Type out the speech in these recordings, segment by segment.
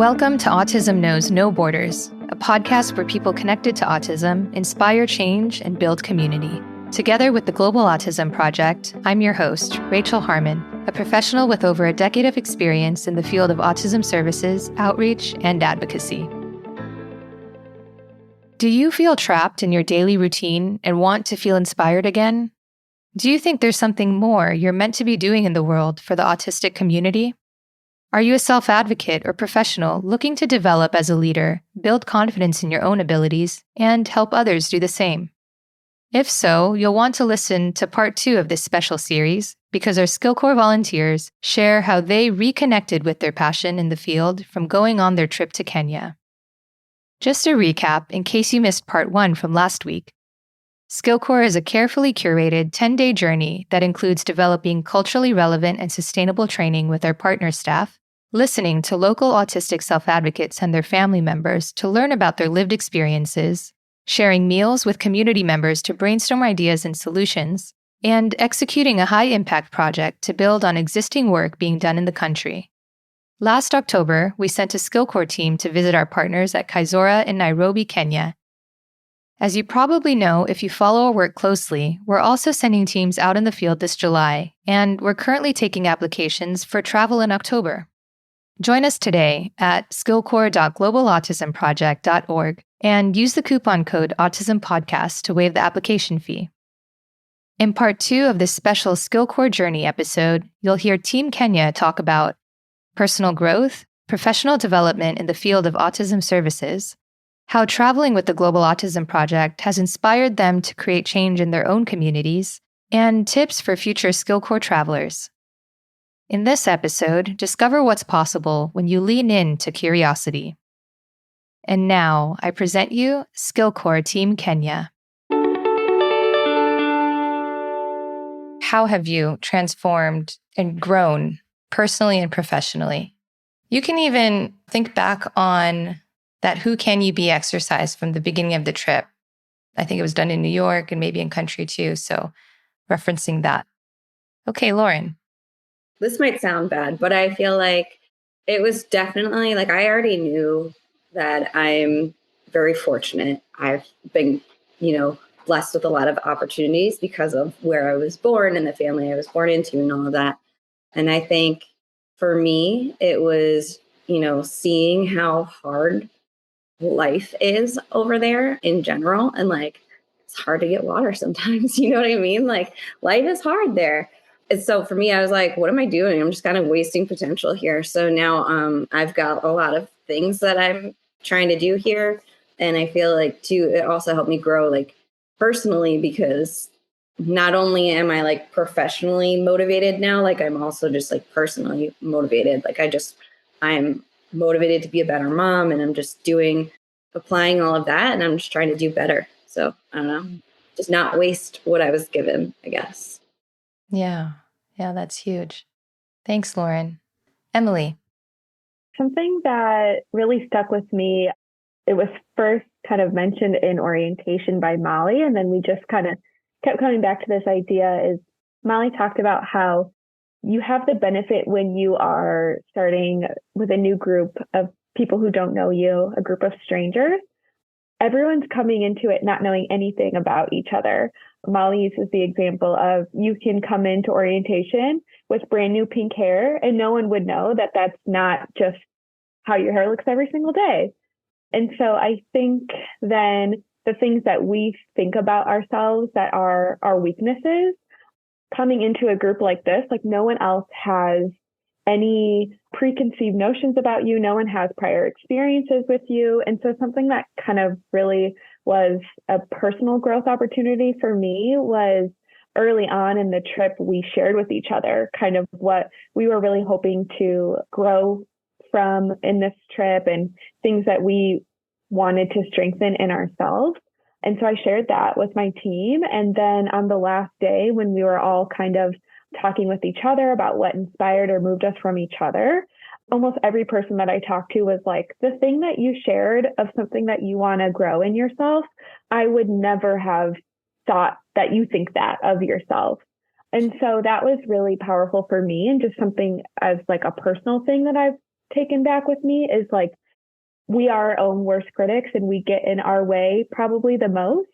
Welcome to Autism Knows No Borders, a podcast where people connected to autism inspire change and build community. Together with the Global Autism Project, I'm your host, Rachel Harmon, a professional with over a decade of experience in the field of autism services, outreach, and advocacy. Do you feel trapped in your daily routine and want to feel inspired again? Do you think there's something more you're meant to be doing in the world for the autistic community? Are you a self-advocate or professional looking to develop as a leader, build confidence in your own abilities, and help others do the same? If so, you'll want to listen to part 2 of this special series because our SkillCorps volunteers share how they reconnected with their passion in the field from going on their trip to Kenya. Just a recap in case you missed part 1 from last week. SkillCorps is a carefully curated 10-day journey that includes developing culturally relevant and sustainable training with our partner staff, listening to local autistic self-advocates and their family members to learn about their lived experiences, sharing meals with community members to brainstorm ideas and solutions, and executing a high-impact project to build on existing work being done in the country. Last October, we sent a SkillCorps team to visit our partners at Kaizora in Nairobi, Kenya. As you probably know if you follow our work closely, we're also sending teams out in the field this July, and we're currently taking applications for travel in October. Join us today at skillcorps.globalautismproject.org and use the coupon code AutismPodcast to waive the application fee. In part 2 of this special SkillCorps Journey episode, you'll hear Team Kenya talk about personal growth, professional development in the field of autism services, how traveling with the Global Autism Project has inspired them to create change in their own communities, and tips for future SkillCorps travelers. In this episode, discover what's possible when you lean into curiosity. And now, I present you SkillCorps Team Kenya. How have you transformed and grown personally and professionally? You can even think back on that Who Can You Be exercise from the beginning of the trip. I think it was done in New York and maybe in country too, so referencing that. Okay, Lauren. This might sound bad, but I feel like it was definitely like I already knew that I'm very fortunate. I've been, blessed with a lot of opportunities because of where I was born and the family I was born into and all of that. And I think for me, it was, seeing how hard life is over there in general. And like, it's hard to get water sometimes. You know what I mean? Like life is hard there. And so for me, I was like, what am I doing? I'm just kind of wasting potential here. So now I've got a lot of things that I'm trying to do here. And I feel like too, it also helped me grow like personally, because not only am I like professionally motivated now, like I'm also just like personally motivated. Like I'm motivated to be a better mom, and I'm just applying all of that, and I'm just trying to do better. So I don't know, just not waste what I was given, I guess. Yeah, that's huge. Thanks, Lauren. Emily. Something that really stuck with me, it was first kind of mentioned in orientation by Molly, and then we just kind of kept coming back to this idea is Molly talked about how you have the benefit when you are starting with a new group of people who don't know you, a group of strangers. Everyone's coming into it not knowing anything about each other. Molly uses the example of you can come into orientation with brand new pink hair and no one would know that that's not just how your hair looks every single day. And so I think then the things that we think about ourselves that are our weaknesses, coming into a group like this, like no one else has any preconceived notions about you. No one has prior experiences with you. And so something that kind of really was a personal growth opportunity for me was early on in the trip, we shared with each other kind of what we were really hoping to grow from in this trip and things that we wanted to strengthen in ourselves. And so I shared that with my team. And then on the last day, when we were all kind of talking with each other about what inspired or moved us from each other, almost every person that I talked to was like, the thing that you shared of something that you want to grow in yourself, I would never have thought that you think that of yourself. And so that was really powerful for me, and just something as like a personal thing that I've taken back with me is like, we are our own worst critics and we get in our way probably the most.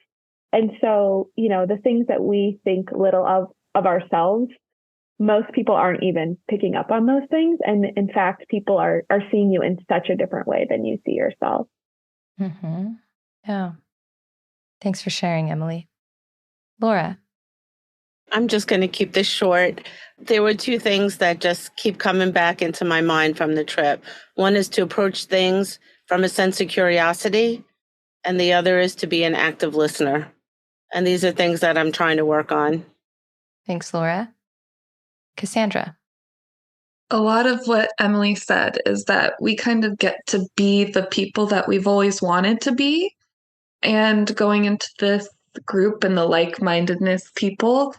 And so, the things that we think little of ourselves, most people aren't even picking up on those things. And in fact, people are seeing you in such a different way than you see yourself. Mm-hmm. Yeah. Thanks for sharing, Emily. Laura. I'm just going to keep this short. There were two things that just keep coming back into my mind from the trip. One is to approach things from a sense of curiosity, and the other is to be an active listener. And these are things that I'm trying to work on. Thanks, Laura. Cassandra. A lot of what Emily said is that we kind of get to be the people that we've always wanted to be. And going into this group and the like-mindedness people,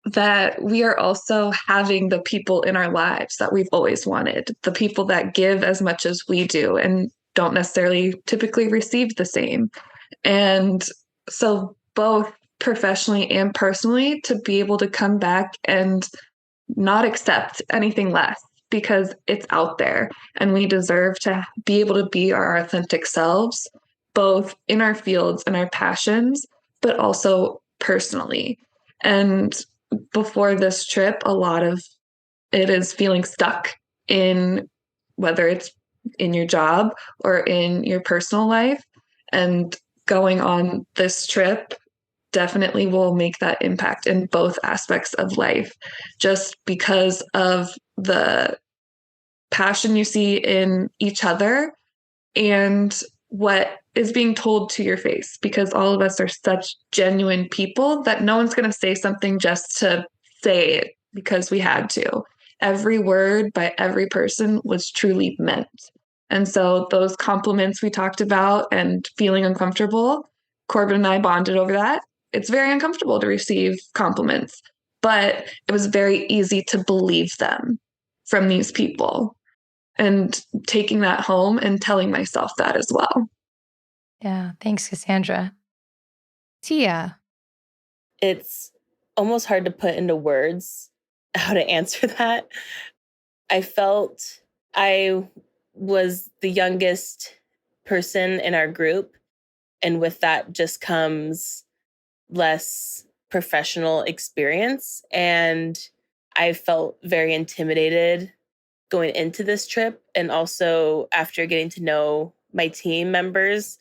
that we are also having the people in our lives that we've always wanted, the people that give as much as we do and don't necessarily typically receive the same. And so both professionally and personally, to be able to come back and not accept anything less because it's out there and we deserve to be able to be our authentic selves, both in our fields and our passions, but also personally. And before this trip, a lot of it is feeling stuck in whether it's in your job or in your personal life. And going on this trip definitely will make that impact in both aspects of life, just because of the passion you see in each other and what is being told to your face, because all of us are such genuine people that no one's going to say something just to say it because we had to. Every word by every person was truly meant. And so those compliments we talked about and feeling uncomfortable, Corbin and I bonded over that. It's very uncomfortable to receive compliments, but it was very easy to believe them from these people. And taking that home and telling myself that as well. Yeah, thanks, Cassandra. Tia. It's almost hard to put into words how to answer that. I felt I was the youngest person in our group, and with that just comes less professional experience. And I felt very intimidated going into this trip, and also after getting to know my team members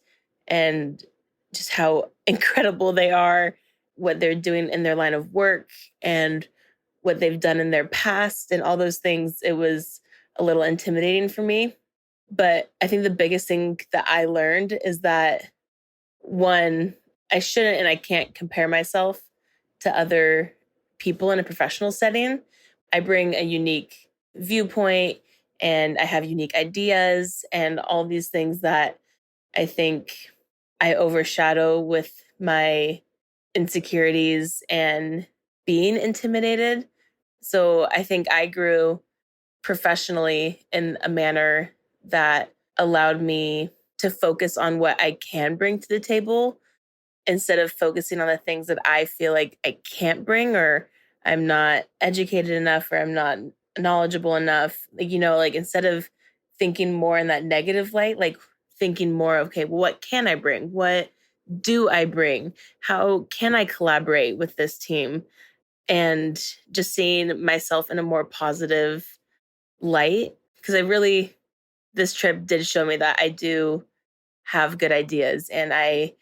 and just how incredible they are, what they're doing in their line of work and what they've done in their past and all those things, it was a little intimidating for me. But I think the biggest thing that I learned is that, one, I shouldn't and I can't compare myself to other people in a professional setting. I bring a unique viewpoint and I have unique ideas and all these things that I think I overshadow with my insecurities and being intimidated. So I think I grew professionally in a manner that allowed me to focus on what I can bring to the table instead of focusing on the things that I feel like I can't bring, or I'm not educated enough, or I'm not knowledgeable enough. Like instead of thinking more in that negative light, like thinking more, okay, well, what can I bring? What do I bring? How can I collaborate with this team? And just seeing myself in a more positive light. Because this trip did show me that I do have good ideas. And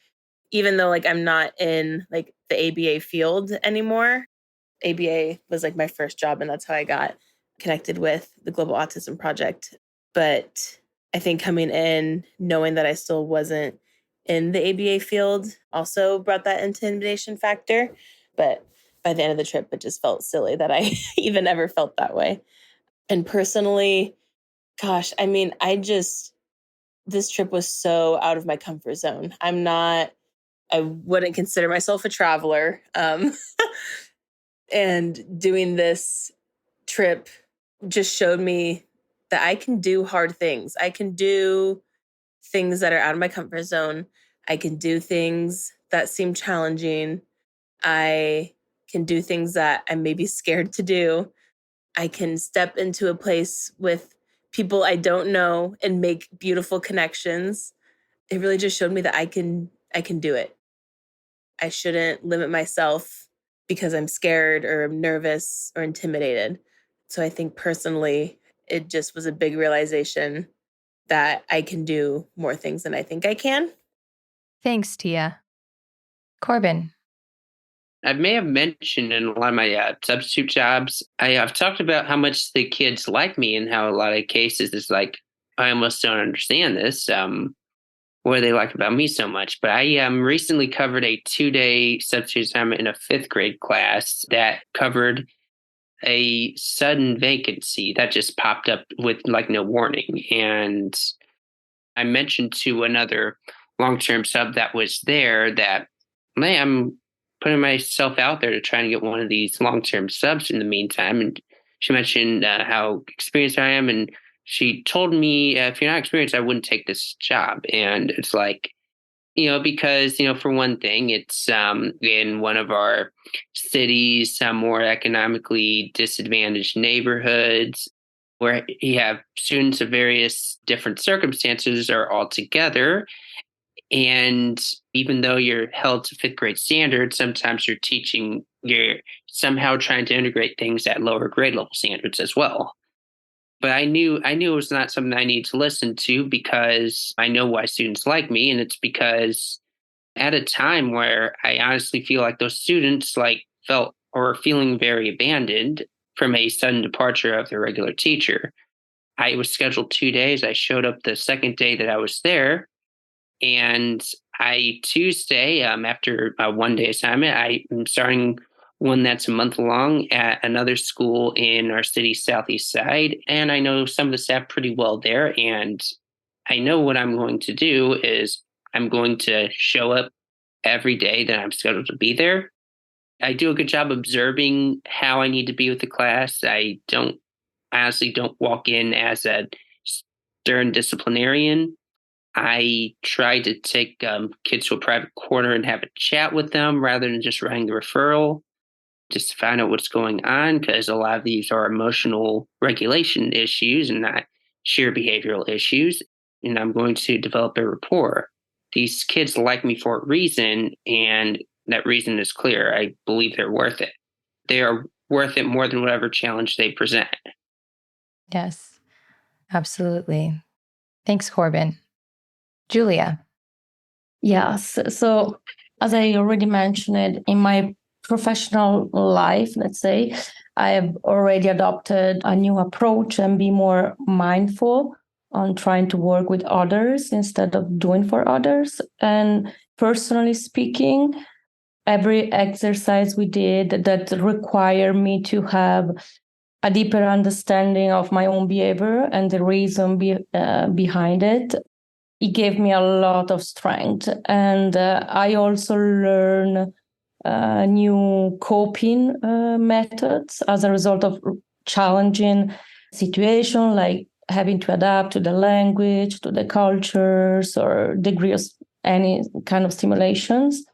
even though like I'm not in like the ABA field anymore, ABA was like my first job, and that's how I got connected with the Global Autism Project. But I think coming in, knowing that I still wasn't in the ABA field also brought that intimidation factor. But by the end of the trip, it just felt silly that I even ever felt that way. And personally, gosh, I mean, this trip was so out of my comfort zone. I wouldn't consider myself a traveler. And doing this trip just showed me that I can do hard things. I can do things that are out of my comfort zone. I can do things that seem challenging. I can do things that I may be scared to do. I can step into a place with people I don't know and make beautiful connections. It really just showed me that I can do it. I shouldn't limit myself because I'm scared or nervous or intimidated. So I think personally, it just was a big realization that I can do more things than I think I can. Thanks, Tia. Corbin. I may have mentioned in a lot of my substitute jobs, I've talked about how much the kids like me and how a lot of cases it's like, I almost don't understand this. What do they like about me so much? But I recently covered a 2-day substitute assignment in a 5th grade class that covered a sudden vacancy that just popped up with like no warning. And I mentioned to another long-term sub that was there that, man, I'm putting myself out there to try and get one of these long-term subs in the meantime. And she mentioned how experienced I am. And she told me, if you're not experienced, I wouldn't take this job. And it's like, because, for one thing, it's in one of our cities, some more economically disadvantaged neighborhoods where you have students of various different circumstances are all together. And even though you're held to 5th grade standards, sometimes you're somehow trying to integrate things at lower grade level standards as well. But I knew it was not something I needed to listen to because I know why students like me. And it's because at a time where I honestly feel like those students felt or were feeling very abandoned from a sudden departure of their regular teacher. I was scheduled 2 days. I showed up the second day that I was there. And Tuesday, after a 1-day assignment, I am starting one that's a month long at another school in our city's southeast side. And I know some of the staff pretty well there. And I know what I'm going to do is I'm going to show up every day that I'm scheduled to be there. I do a good job observing how I need to be with the class. I honestly don't walk in as a stern disciplinarian. I try to take kids to a private corner and have a chat with them rather than just writing the referral, just to find out what's going on, because a lot of these are emotional regulation issues and not sheer behavioral issues. And I'm going to develop a rapport. These kids like me for a reason, and that reason is clear. I believe they're worth it. They are worth it more than whatever challenge they present. Yes, absolutely. Thanks, Corbin. Julia. Yes. So, as I already mentioned, in my professional life, let's say, I have already adopted a new approach and be more mindful on trying to work with others instead of doing for others. And personally speaking, every exercise we did that required me to have a deeper understanding of my own behavior and the reason behind it, it gave me a lot of strength. And I also learned new coping methods as a result of challenging situation, like having to adapt to the language, to the cultures, or degree of any kind of stimulations.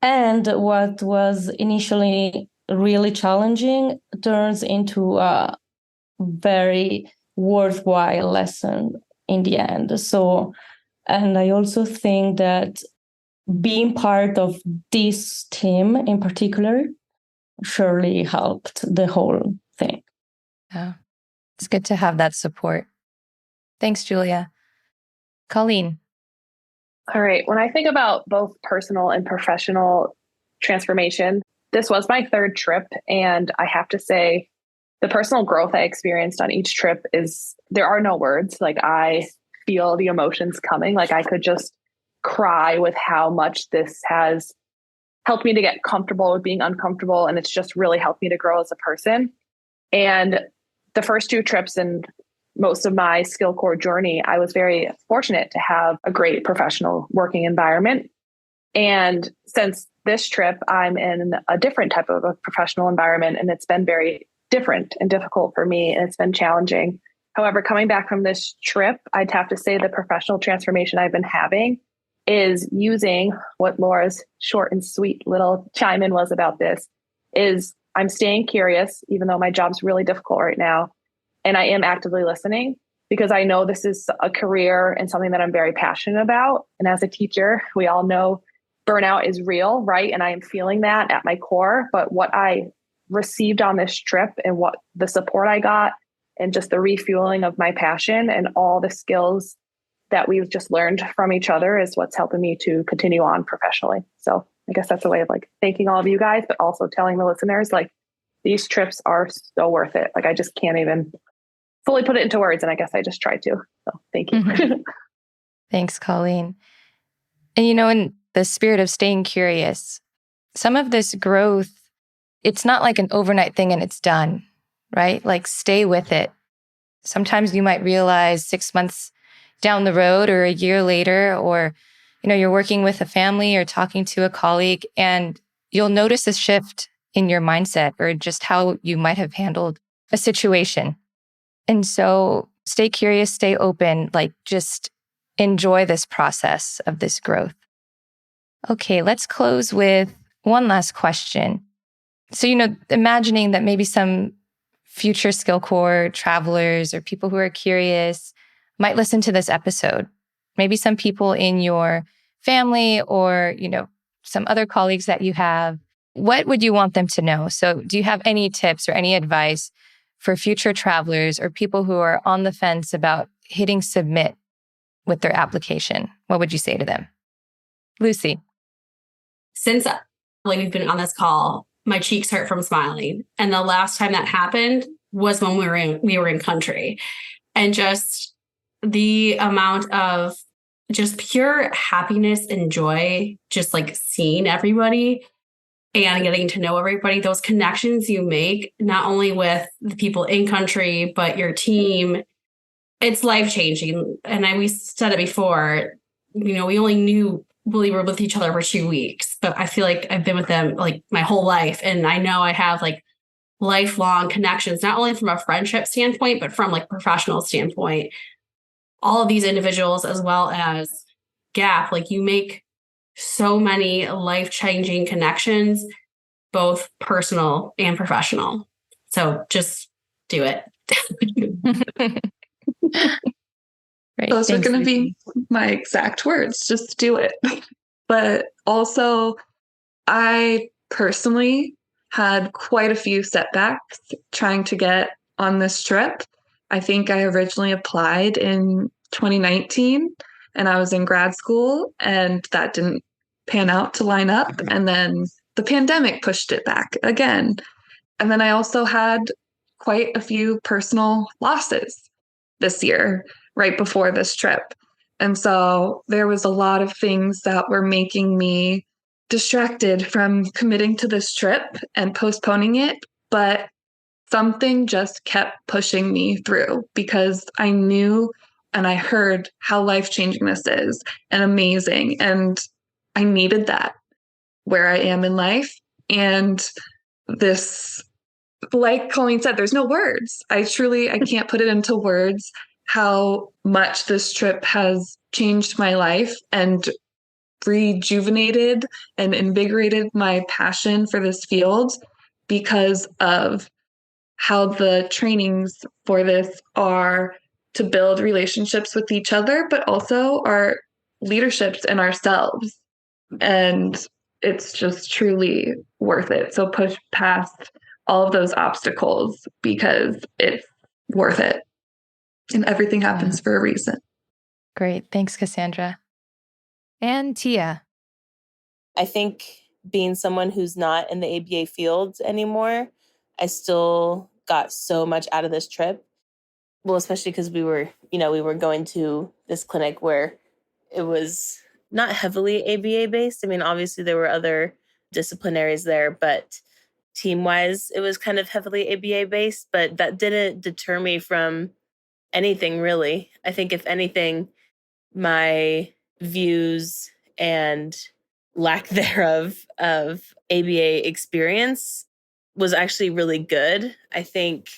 And what was initially really challenging turns into a very worthwhile lesson in the end. So, and I also think that being part of this team in particular surely helped the whole thing. Yeah, it's good to have that support. Thanks, Julia. Colleen. All right. When I think about both personal and professional transformation, this was my 3rd trip. And I have to say, the personal growth I experienced on each trip there are no words. I feel the emotions coming. I could just cry with how much this has helped me to get comfortable with being uncomfortable. And it's just really helped me to grow as a person. And the first 2 trips and most of my SkillCorps journey, I was very fortunate to have a great professional working environment. And since this trip, I'm in a different type of a professional environment, and it's been very different and difficult for me, and it's been challenging. However, coming back from this trip, I'd have to say the professional transformation I've been having is using what Laura's short and sweet little chime in was about this, is I'm staying curious, even though my job's really difficult right now, and I am actively listening. because I know this is a career and something that I'm very passionate about. And as a teacher, we all know burnout is real, right? And I am feeling that at my core. But what I received on this trip and what the support I got and just the refueling of my passion and all the skills that we've just learned from each other is what's helping me to continue on professionally. So I guess that's a way of like thanking all of you guys, but also telling the listeners, like, these trips are so worth it. Like, I just can't even fully put it into words. And I guess I just tried to. So thank you. Mm-hmm. Thanks, Colleen. And, in the spirit of staying curious, some of this growth, it's not like an overnight thing and it's done, right? Like, stay with it. Sometimes you might realize 6 months down the road or a year later, or, you're working with a family or talking to a colleague, and you'll notice a shift in your mindset or just how you might have handled a situation. And so stay curious, stay open, like, just enjoy this process of this growth. Okay, let's close with one last question. So, imagining that maybe some future SkillCorps travelers or people who are curious might listen to this episode. Maybe some people in your family or, some other colleagues that you have. What would you want them to know? So do you have any tips or any advice for future travelers or people who are on the fence about hitting submit with their application? What would you say to them? Lucy. Since we've been on this call, my cheeks hurt from smiling. And the last time that happened was when we were in country. And just the amount of just pure happiness and joy, just like seeing everybody and getting to know everybody, those connections you make, not only with the people in country, but your team, it's life-changing. And we said it before, we only we were with each other for 2 weeks, but I feel like I've been with them like my whole life. And I know I have like lifelong connections, not only from a friendship standpoint, but from like professional standpoint. All of these individuals, as well as Gap, like, you make so many life-changing connections, both personal and professional. So just do it. Great. Those Thanks, are going to Lucy. be my exact words. Just do it. But also, I personally had quite a few setbacks trying to get on this trip. I think I originally applied in 2019 and I was in grad school, and that didn't pan out to line up. And then the pandemic pushed it back again. And then I also had quite a few personal losses this year, right before this trip. And so there was a lot of things that were making me distracted from committing to this trip and postponing it. But something just kept pushing me through because I knew and I heard how life-changing this is and amazing. And I needed that where I am in life. And this, like Colleen said, there's no words. I can't put it into words how much this trip has changed my life and rejuvenated and invigorated my passion for this field because of how the trainings for this are to build relationships with each other, but also our leaderships and ourselves. And it's just truly worth it. So push past all of those obstacles because it's worth it. And everything happens for a reason. Great. Thanks, Cassandra. And Tia. I think being someone who's not in the ABA field anymore, I still got so much out of this trip. Well, especially because we were going to this clinic where it was not heavily ABA based. I mean, obviously there were other disciplinaries there, but team-wise, it was kind of heavily ABA based, but that didn't deter me from anything really. I think if anything, my views and lack thereof of ABA experience was actually really good. I think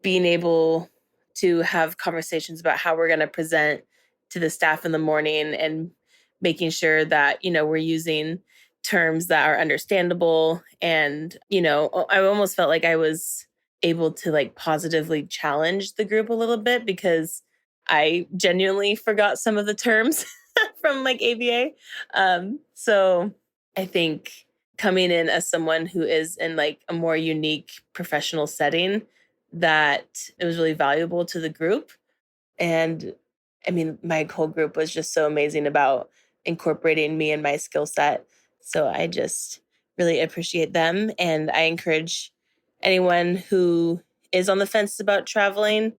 being able to have conversations about how we're going to present to the staff in the morning and making sure that, we're using terms that are understandable. And, I almost felt like I was able to like positively challenge the group a little bit because I genuinely forgot some of the terms from like ABA. So I think coming in as someone who is in like a more unique professional setting, that it was really valuable to the group. And I mean, my whole group was just so amazing about incorporating me and my skill set. So I just really appreciate them. And I encourage anyone who is on the fence about traveling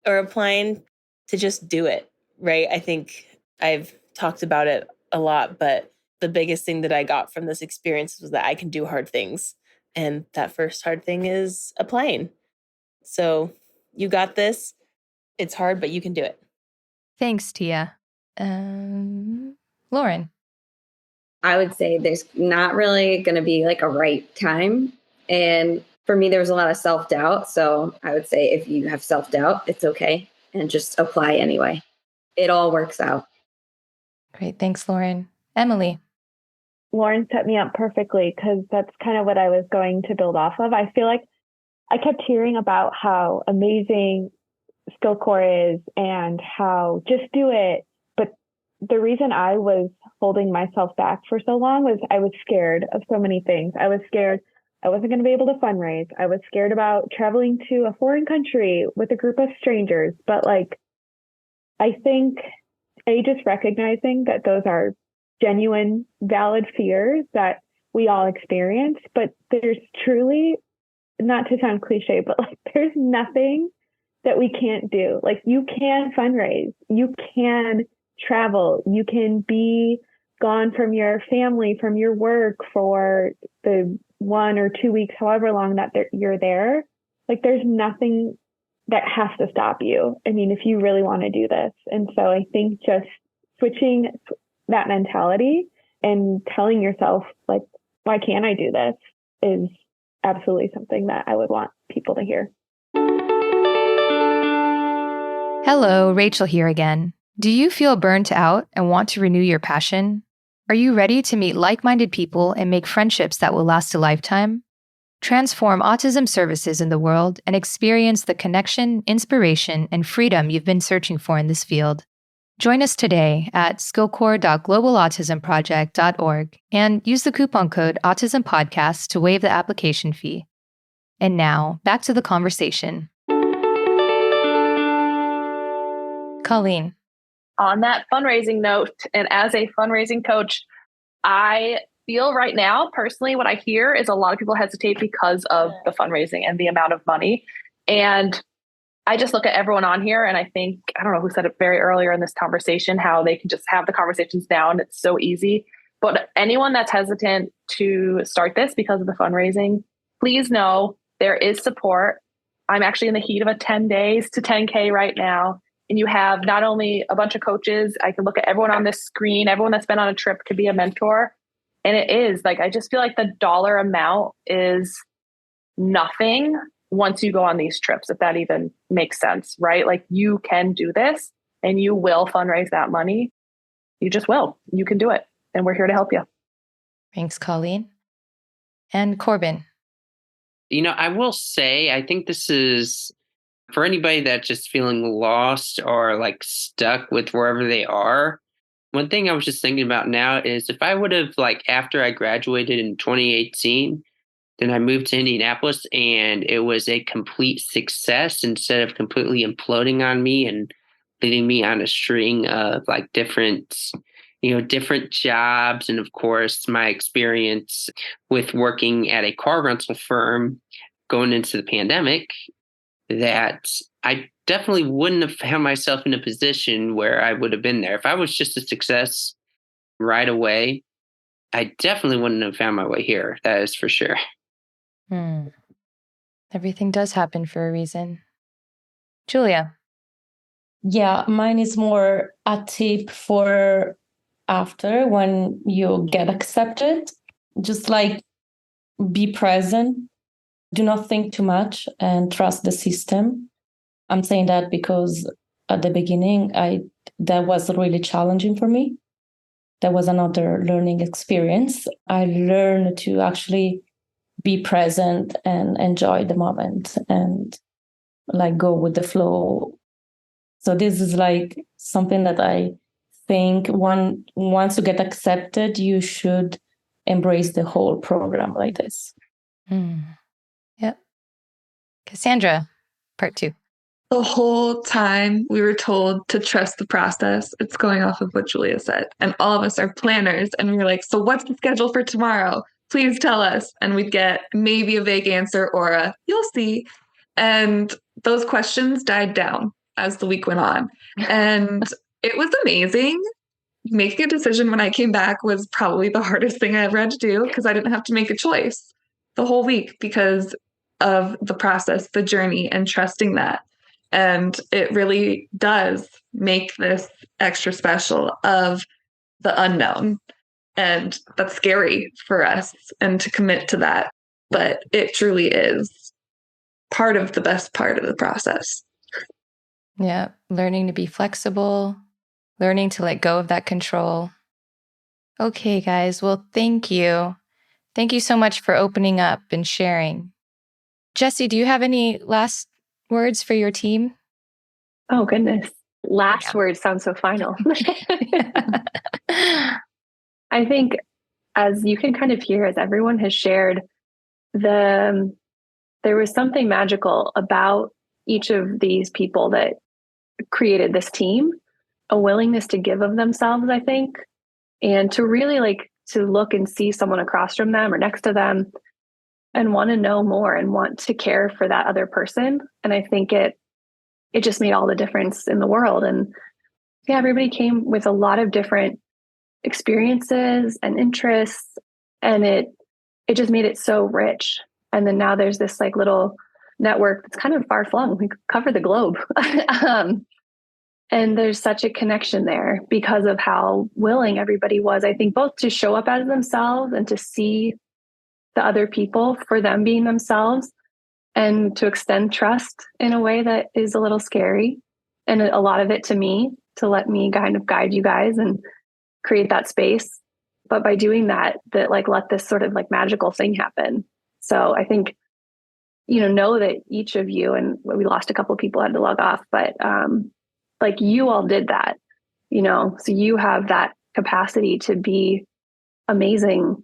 or applying to just do it, right? I think I've talked about it a lot, but the biggest thing that I got from this experience was that I can do hard things. And that first hard thing is applying. So you got this. It's hard, but you can do it. Thanks, Tia. Lauren. I would say there's not really going to be like a right time. And for me, there was a lot of self-doubt. So I would say if you have self-doubt, it's okay. And just apply anyway. It all works out. Great. Thanks, Lauren. Emily. Lauren set me up perfectly because that's kind of what I was going to build off of. I feel like I kept hearing about how amazing SkillCorps is and how just do it. But the reason I was holding myself back for so long was I was scared of so many things. I was scared I wasn't going to be able to fundraise. I was scared about traveling to a foreign country with a group of strangers. But like, I think just recognizing that those are genuine, valid fears that we all experience, but there's truly, not to sound cliche, but like there's nothing that we can't do. Like you can fundraise, you can travel, you can be gone from your family, from your work for the 1 or 2 weeks, however long that you're there. Like there's nothing that has to stop you. I mean, if you really want to do this. And so I think just switching that mentality and telling yourself, like, why can't I do this, is absolutely something that I would want people to hear. Hello, Rachel here again. Do you feel burnt out and want to renew your passion? Are you ready to meet like-minded people and make friendships that will last a lifetime? Transform autism services in the world and experience the connection, inspiration, and freedom you've been searching for in this field. Join us today at skillcorps.globalautismproject.org and use the coupon code AutismPodcast to waive the application fee. And now, back to the conversation. Colleen. On that fundraising note, and as a fundraising coach, I feel right now, personally, what I hear is a lot of people hesitate because of the fundraising and the amount of money. And I just look at everyone on here and I think, I don't know who said it very earlier in this conversation, how they can just have the conversations down. It's so easy. But anyone that's hesitant to start this because of the fundraising, please know there is support. I'm actually in the heat of a 10 days to 10K right now. And you have not only a bunch of coaches, I can look at everyone on this screen, everyone that's been on a trip could be a mentor. And it is like, I just feel like the dollar amount is nothing once you go on these trips, if that even makes sense, right? Like you can do this and you will fundraise that money. You just will. You can do it. And we're here to help you. Thanks, Colleen. And Corbin. You know, I will say, I think this is for anybody that's just feeling lost or like stuck with wherever they are. One thing I was just thinking about now is if I would have, like, after I graduated in 2018, then I moved to Indianapolis and it was a complete success instead of completely imploding on me and leading me on a string of like different jobs. And of course, my experience with working at a car rental firm going into the pandemic, that I definitely wouldn't have found myself in a position where I would have been there. If I was just a success right away, I definitely wouldn't have found my way here. That is for sure. Everything does happen for a reason. Julia. Yeah, mine is more a tip for after when you get accepted. Just like be present. Do not think too much and trust the system. I'm saying that because at the beginning, that was really challenging for me. That was another learning experience. I learned to actually be present and enjoy the moment and like go with the flow. So this is like something that I think once you get accepted, you should embrace the whole program like this. Yep. Cassandra, part 2. The whole time we were told to trust the process. It's going off of what Julia said. And all of us are planners. And we were like, so what's the schedule for tomorrow? Please tell us. And we'd get maybe a vague answer or a, you'll see. And those questions died down as the week went on. And it was amazing. Making a decision when I came back was probably the hardest thing I ever had to do because I didn't have to make a choice the whole week because of the process, the journey, and trusting that. And it really does make this extra special of the unknown. And that's scary for us and to commit to that. But it truly is part of the best part of the process. Yeah. Learning to be flexible, learning to let go of that control. Okay, guys. Well, thank you. Thank you so much for opening up and sharing. Jessie, do you have any last words for your team? Oh, goodness. Last words sound so final. I think, as you can kind of hear, as everyone has shared, there was something magical about each of these people that created this team, a willingness to give of themselves, I think, and to really like to look and see someone across from them or next to them and want to know more and want to care for that other person. And I think it just made all the difference in the world. And yeah, everybody came with a lot of different experiences and interests, and it just made it so rich. And then now there's this like little network that's kind of far flung. We cover the globe. And there's such a connection there because of how willing everybody was, I think, both to show up as themselves and to see the other people for them being themselves, and to extend trust in a way that is a little scary. And a lot of it to me, to let me kind of guide you guys and create that space. But by doing that like let this sort of like magical thing happen. So I think, know that each of you, and we lost a couple of people, had to log off, but like you all did that, so you have that capacity to be amazing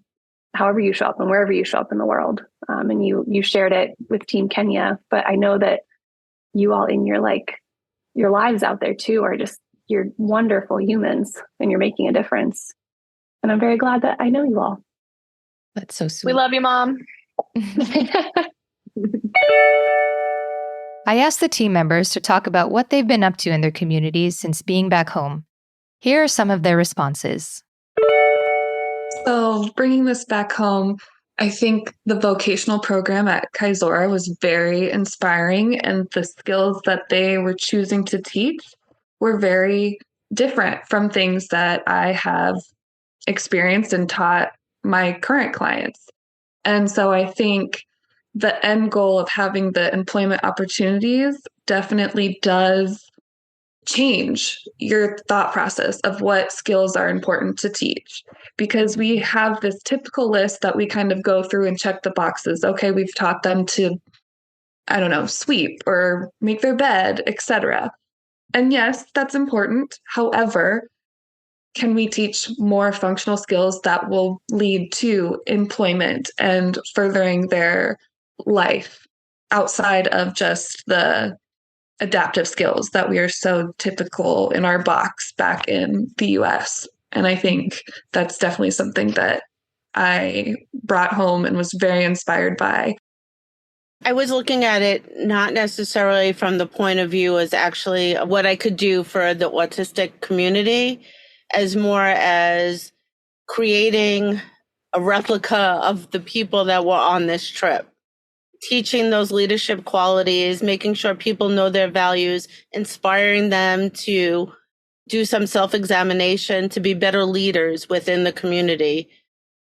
however you show up and wherever you show up in the world. And you shared it with Team Kenya, but I know that you all in your lives out there too are just, you're wonderful humans and you're making a difference. And I'm very glad that I know you all. That's so sweet. We love you, Mom. I asked the team members to talk about what they've been up to in their communities since being back home. Here are some of their responses. So bringing this back home, I think the vocational program at Kaizora was very inspiring, and the skills that they were choosing to teach were very different from things that I have experienced and taught my current clients. And so I think the end goal of having the employment opportunities definitely does change your thought process of what skills are important to teach, because we have this typical list that we kind of go through and check the boxes. Okay, we've taught them to, sweep or make their bed, etc. And yes, that's important. However, can we teach more functional skills that will lead to employment and furthering their life outside of just the adaptive skills that we are so typical in our box back in the US? And I think that's definitely something that I brought home and was very inspired by. I was looking at it not necessarily from the point of view as actually what I could do for the autistic community, as more as creating a replica of the people that were on this trip. Teaching those leadership qualities, making sure people know their values, inspiring them to do some self-examination, to be better leaders within the community.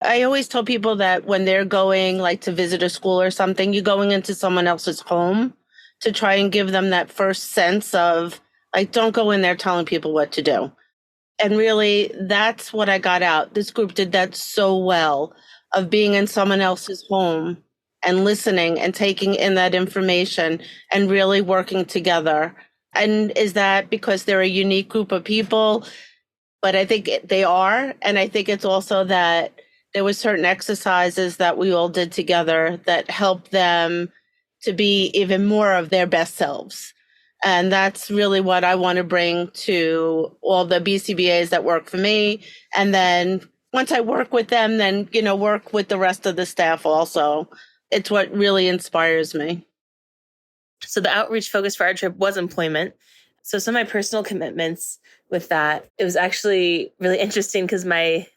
I always tell people that when they're going like to visit a school or something, you're going into someone else's home to try and give them that first sense of like, don't go in there telling people what to do. And really, that's what I got out. This group did that so well, of being in someone else's home and listening and taking in that information and really working together And is that because they're a unique group of people? But I think they are. And I think it's also that there were certain exercises that we all did together that helped them to be even more of their best selves. And that's really what I want to bring to all the BCBAs that work for me. And then once I work with them, then, work with the rest of the staff also. It's what really inspires me. So the outreach focus for our trip was employment. So some of my personal commitments with that, it was actually really interesting because my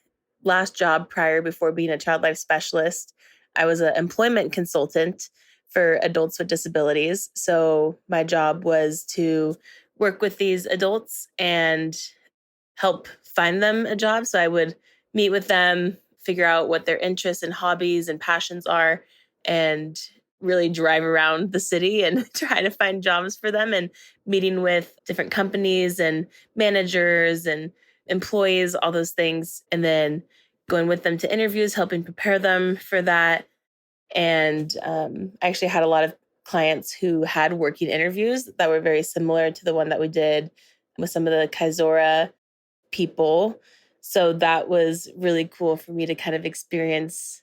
last job before being a child life specialist, I was an employment consultant for adults with disabilities. So my job was to work with these adults and help find them a job. So I would meet with them, figure out what their interests and hobbies and passions are, and really drive around the city and try to find jobs for them, and meeting with different companies and managers and employees, all those things, and then going with them to interviews, helping prepare them for that. And I actually had a lot of clients who had working interviews that were very similar to the one that we did with some of the Kaizora people. So that was really cool for me to kind of experience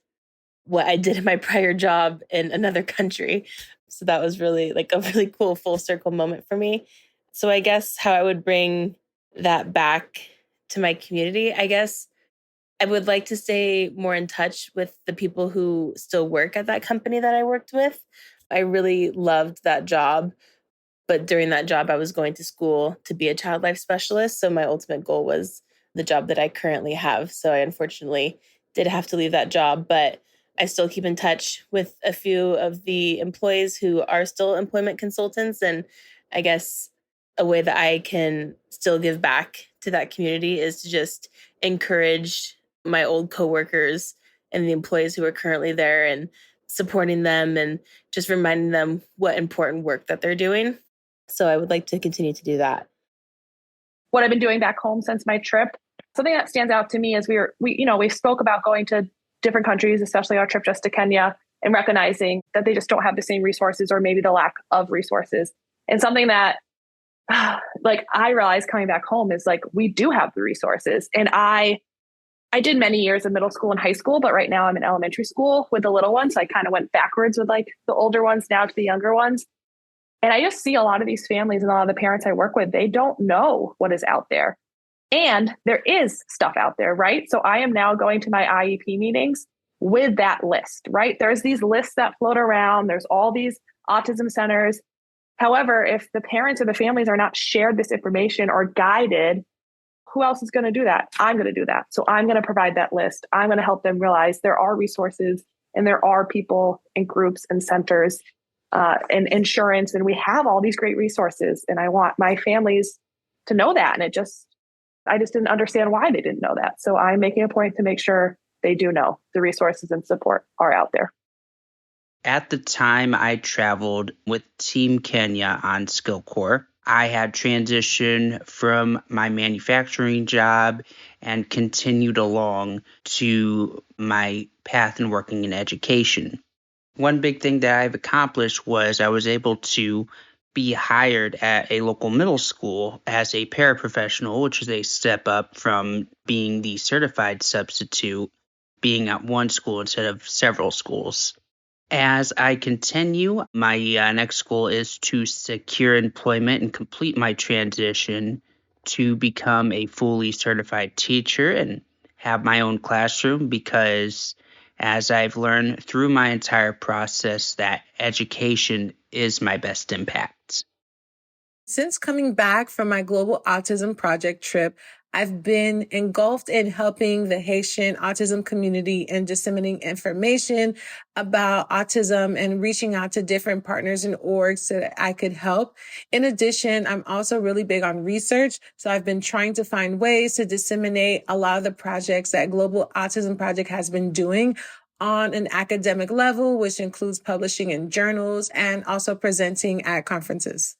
what I did in my prior job in another country. So that was really like a really cool full circle moment for me. So I guess how I would bring that back to my community, I guess I would like to stay more in touch with the people who still work at that company that I worked with. I really loved that job. But during that job, I was going to school to be a child life specialist. So my ultimate goal was the job that I currently have. So I unfortunately did have to leave that job, but I still keep in touch with a few of the employees who are still employment consultants. And I guess a way that I can still give back to that community is to just encourage my old coworkers and the employees who are currently there and supporting them and just reminding them what important work that they're doing. So I would like to continue to do that. What I've been doing back home since my trip, something that stands out to me is we spoke about going to different countries, especially our trip just to Kenya, and recognizing that they just don't have the same resources or maybe the lack of resources. And something that like I realized coming back home is like, we do have the resources. And I did many years of middle school and high school, but right now I'm in elementary school with the little ones. So I kind of went backwards with like the older ones now to the younger ones. And I just see a lot of these families and a lot of the parents I work with, they don't know what is out there. And there is stuff out there, right? So I am now going to my IEP meetings with that list, right? There's these lists that float around. There's all these autism centers. However, if the parents or the families are not shared this information or guided, who else is going to do that? I'm going to do that. So I'm going to provide that list. I'm going to help them realize there are resources and there are people and groups and centers and insurance, and we have all these great resources. And I want my families to know that. And I just didn't understand why they didn't know that. So I'm making a point to make sure they do know the resources and support are out there. At the time I traveled with Team Kenya on SkillCorps, I had transitioned from my manufacturing job and continued along to my path in working in education. One big thing that I've accomplished was I was able to be hired at a local middle school as a paraprofessional, which is a step up from being the certified substitute, being at one school instead of several schools. As I continue, my next goal is to secure employment and complete my transition to become a fully certified teacher and have my own classroom, because as I've learned through my entire process that education is my best impact. Since coming back from my Global Autism Project trip, I've been engulfed in helping the Haitian autism community and disseminating information about autism and reaching out to different partners and orgs so that I could help. In addition, I'm also really big on research. So I've been trying to find ways to disseminate a lot of the projects that Global Autism Project has been doing on an academic level, which includes publishing in journals and also presenting at conferences.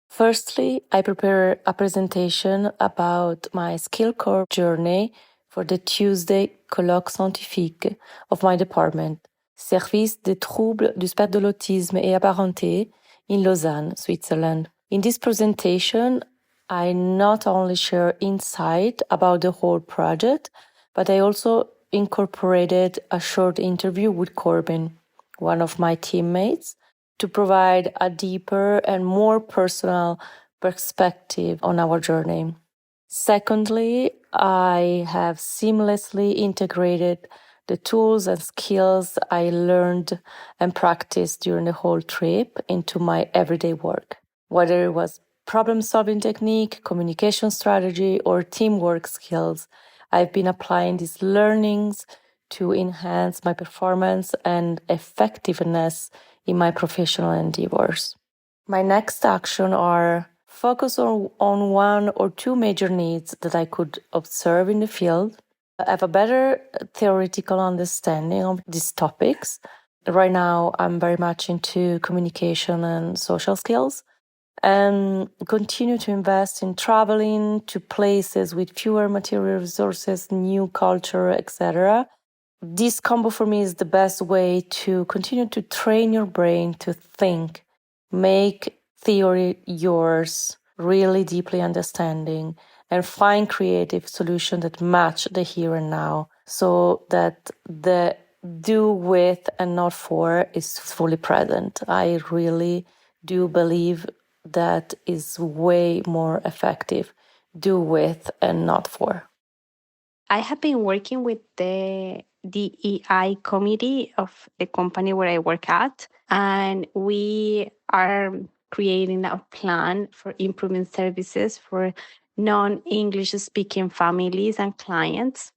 Firstly, I prepare a presentation about my SkillCorps journey for the Tuesday colloque scientifique of my department, Service des troubles du spectre de l'autisme et apparentés, in Lausanne, Switzerland. In this presentation, I not only share insight about the whole project, but I also incorporated a short interview with Corbin, one of my teammates, to provide a deeper and more personal perspective on our journey. Secondly, I have seamlessly integrated the tools and skills I learned and practiced during the whole trip into my everyday work. Whether it was problem-solving technique, communication strategy, or teamwork skills, I've been applying these learnings to enhance my performance and effectiveness in my professional endeavors. My next action are focus on one or two major needs that I could observe in the field, have a better theoretical understanding of these topics. Right now, I'm very much into communication and social skills, and continue to invest in traveling to places with fewer material resources, new culture, etc. This combo for me is the best way to continue to train your brain to think, make theory yours, really deeply understanding, and find creative solutions that match the here and now, so that the do with and not for is fully present. I really do believe that is way more effective. Do with and not for. I have been working with the DEI committee of the company where I work at, and we are creating a plan for improving services for non-English speaking families and clients.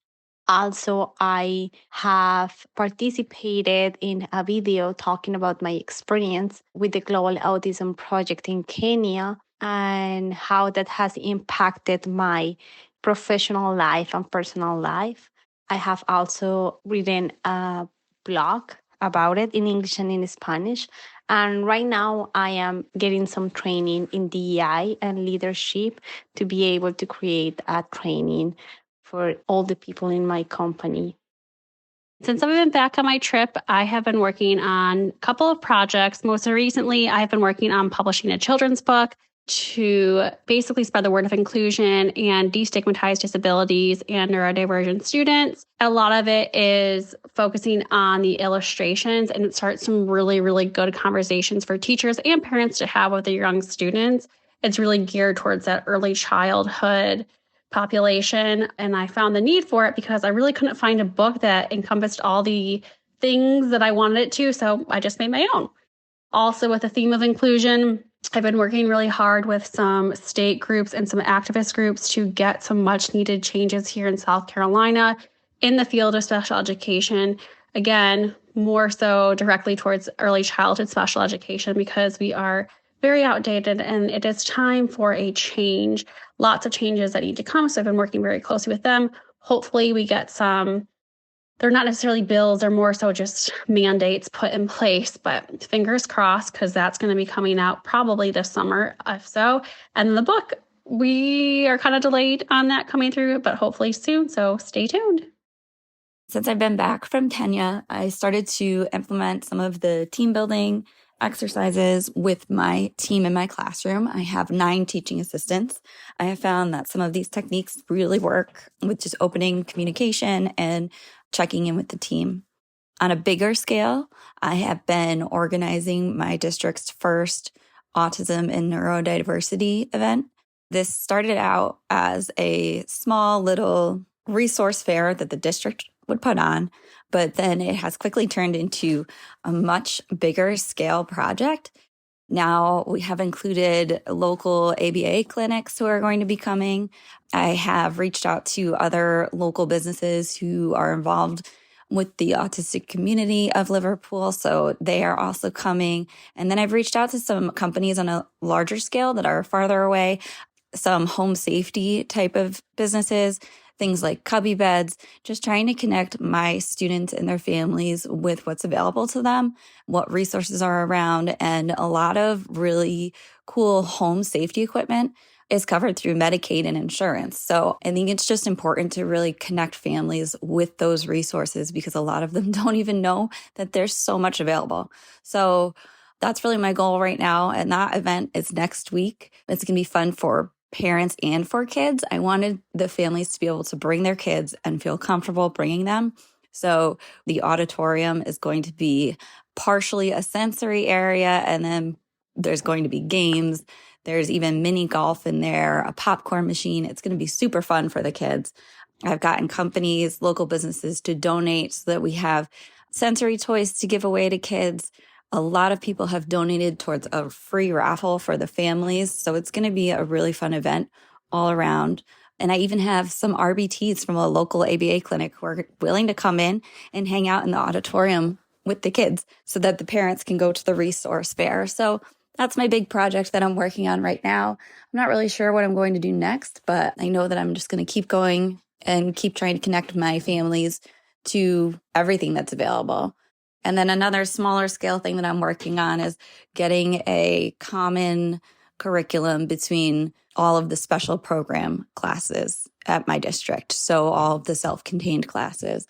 Also, I have participated in a video talking about my experience with the Global Autism Project in Kenya and how that has impacted my professional life and personal life. I have also written a blog about it in English and in Spanish. And right now, I am getting some training in DEI and leadership to be able to create a training for all the people in my company. Since I've been back on my trip, I have been working on a couple of projects. Most recently, I've been working on publishing a children's book to basically spread the word of inclusion and destigmatize disabilities and neurodivergent students. A lot of it is focusing on the illustrations, and it starts some really, really good conversations for teachers and parents to have with their young students. It's really geared towards that early childhood population, and I found the need for it because I really couldn't find a book that encompassed all the things that I wanted it to, so I just made my own. Also, with the theme of inclusion, I've been working really hard with some state groups and some activist groups to get some much needed changes here in South Carolina in the field of special education. Again, more so directly towards early childhood special education, because we are very outdated and it is time for a change. Lots of changes that need to come. So I've been working very closely with them. Hopefully we get some, they're not necessarily bills, they're more so just mandates put in place, but fingers crossed, because that's going to be coming out probably this summer, if so. And the book, we are kind of delayed on that coming through, but hopefully soon. So stay tuned. Since I've been back from Kenya, I started to implement some of the team building exercises with my team in my classroom. I have 9 teaching assistants. I have found that some of these techniques really work with just opening communication and checking in with the team. On a bigger scale, I have been organizing my district's first autism and neurodiversity event. This started out as a small little resource fair that the district would put on, but then it has quickly turned into a much bigger scale project. Now we have included local ABA clinics who are going to be coming. I have reached out to other local businesses who are involved with the autistic community of Liverpool, so they are also coming. And then I've reached out to some companies on a larger scale that are farther away, some home safety type of businesses, things like cubby beds, just trying to connect my students and their families with what's available to them, what resources are around, and a lot of really cool home safety equipment is covered through Medicaid and insurance. So I think it's just important to really connect families with those resources, because a lot of them don't even know that there's so much available. So that's really my goal right now. And that event is next week. It's going to be fun for parents and for kids. I wanted the families to be able to bring their kids and feel comfortable bringing them. So the auditorium is going to be partially a sensory area, and then there's going to be games. There's even mini golf in there, a popcorn machine. It's going to be super fun for the kids. I've gotten companies, local businesses to donate so that we have sensory toys to give away to kids. A lot of people have donated towards a free raffle for the families. So it's going to be a really fun event all around. And I even have some RBTs from a local ABA clinic who are willing to come in and hang out in the auditorium with the kids so that the parents can go to the resource fair. So that's my big project that I'm working on right now. I'm not really sure what I'm going to do next, but I know that I'm just going to keep going and keep trying to connect my families to everything that's available. And then another smaller scale thing that I'm working on is getting a common curriculum between all of the special program classes at my district. So all of the self-contained classes.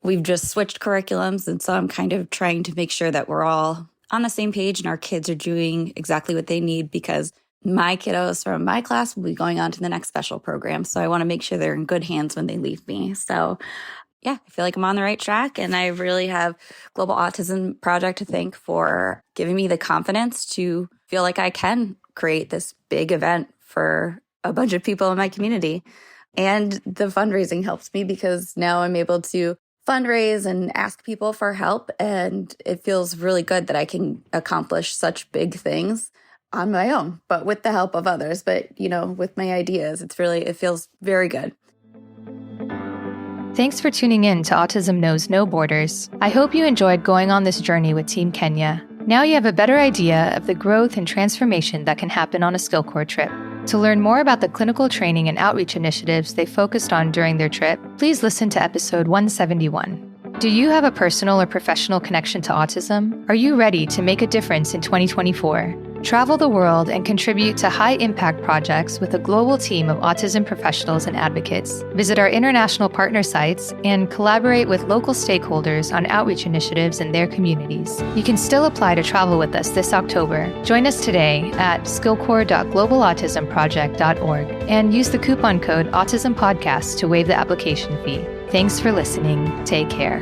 We've just switched curriculums. And so I'm kind of trying to make sure that we're all on the same page and our kids are doing exactly what they need, because my kiddos from my class will be going on to the next special program. So I want to make sure they're in good hands when they leave me. So yeah, I feel like I'm on the right track. And I really have Global Autism Project to thank for giving me the confidence to feel like I can create this big event for a bunch of people in my community. And the fundraising helps me because now I'm able to fundraise and ask people for help. And it feels really good that I can accomplish such big things on my own, but with the help of others. But, you know, with my ideas, it feels very good. Thanks for tuning in to Autism Knows No Borders. I hope you enjoyed going on this journey with Team Kenya. Now you have a better idea of the growth and transformation that can happen on a SkillCorps trip. To learn more about the clinical training and outreach initiatives they focused on during their trip, please listen to episode 171. Do you have a personal or professional connection to autism? Are you ready to make a difference in 2024? Travel the world and contribute to high-impact projects with a global team of autism professionals and advocates. Visit our international partner sites and collaborate with local stakeholders on outreach initiatives in their communities. You can still apply to travel with us this October. Join us today at skillcorps.globalautismproject.org and use the coupon code AutismPodcast to waive the application fee. Thanks for listening. Take care.